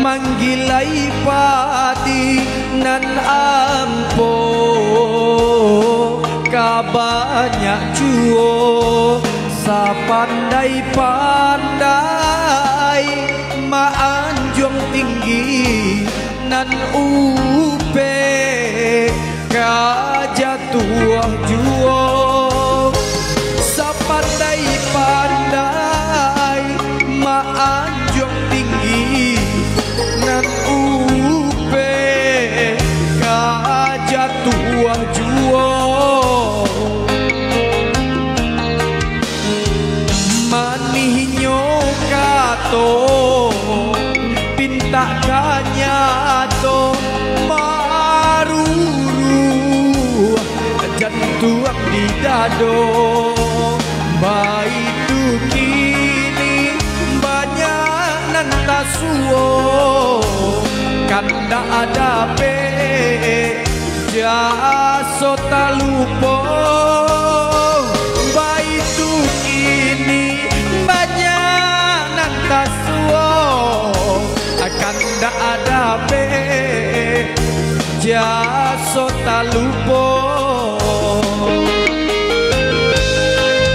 manggilai pati nan ampo kabanyak juo sapandai-pandai maanjong tinggi nan upe kajatuh juo sapandai-pandai maanjong tinggi nan upe kajatuh juo manihnya kato pinta kanyato maruru jantung di dado baitu kini banyak nan tasuo kanda ada pe jaso talupo baitu kini banyak nan tasuo kanda ada pe jaso talupo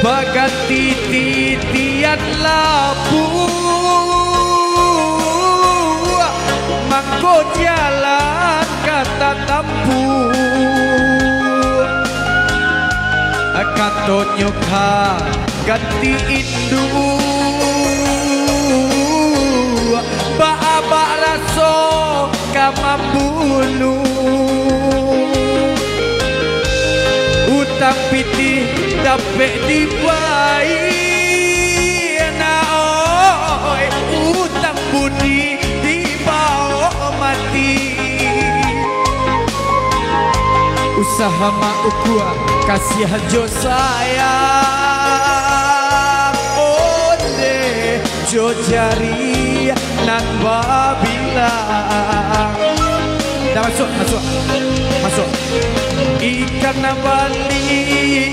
baganti titian labu mangko jalan kata tampu kato nyoka ganti indu ba raso kamambulu utang piti dapet dibai na oi utang budi dibawa mati usaha maukua kasih hajo sayang onde jo jari nan babilang dah masuk ikan bali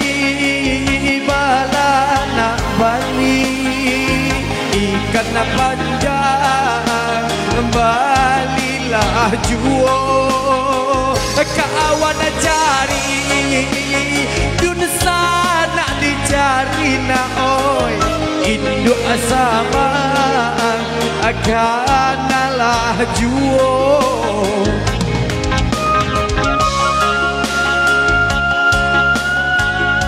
balana bali ikan panjang balilah juo kawan cari dun sana dicari na oi induk sama akanalah juo.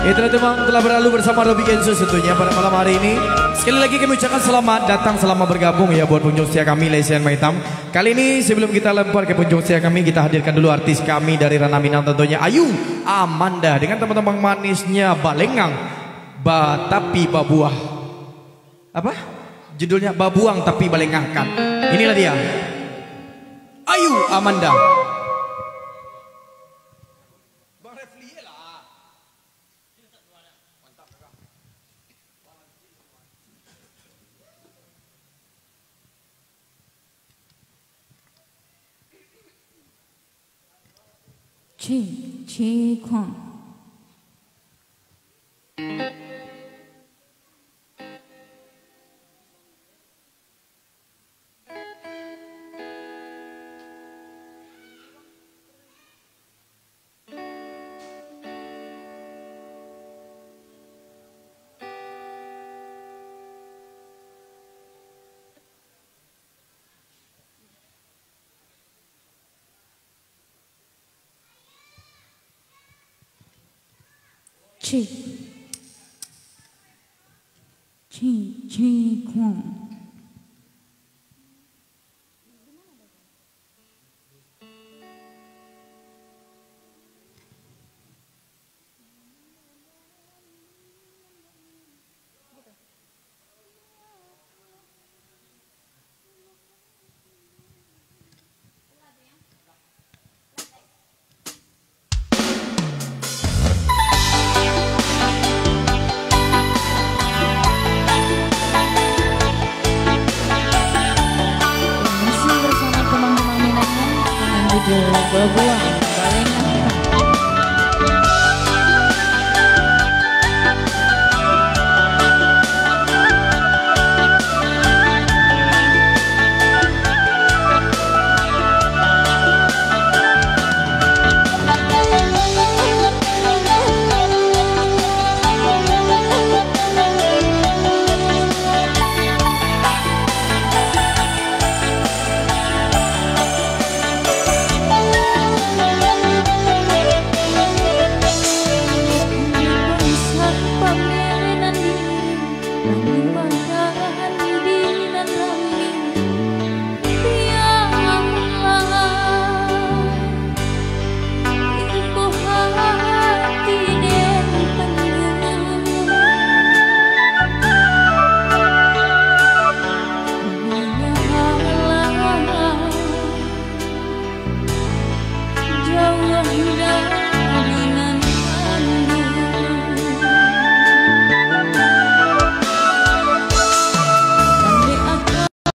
Itulah teman telah berlalu bersama Robi Kenzo tentunya pada malam hari ini. Sekali lagi kami ucapkan selamat datang, selamat bergabung ya buat pengunjung setia kami Lesian Maitam. Kali ini sebelum kita lempar ke pengunjung setia kami, kita hadirkan dulu artis kami dari Ranah Minang tentunya, Ayu Amanda dengan teman-teman manisnya Balengang tapi babuah. Apa? Judulnya Babuang tapi Balengangkan. Inilah dia, Ayu Amanda. 情况。情况。 Babuang.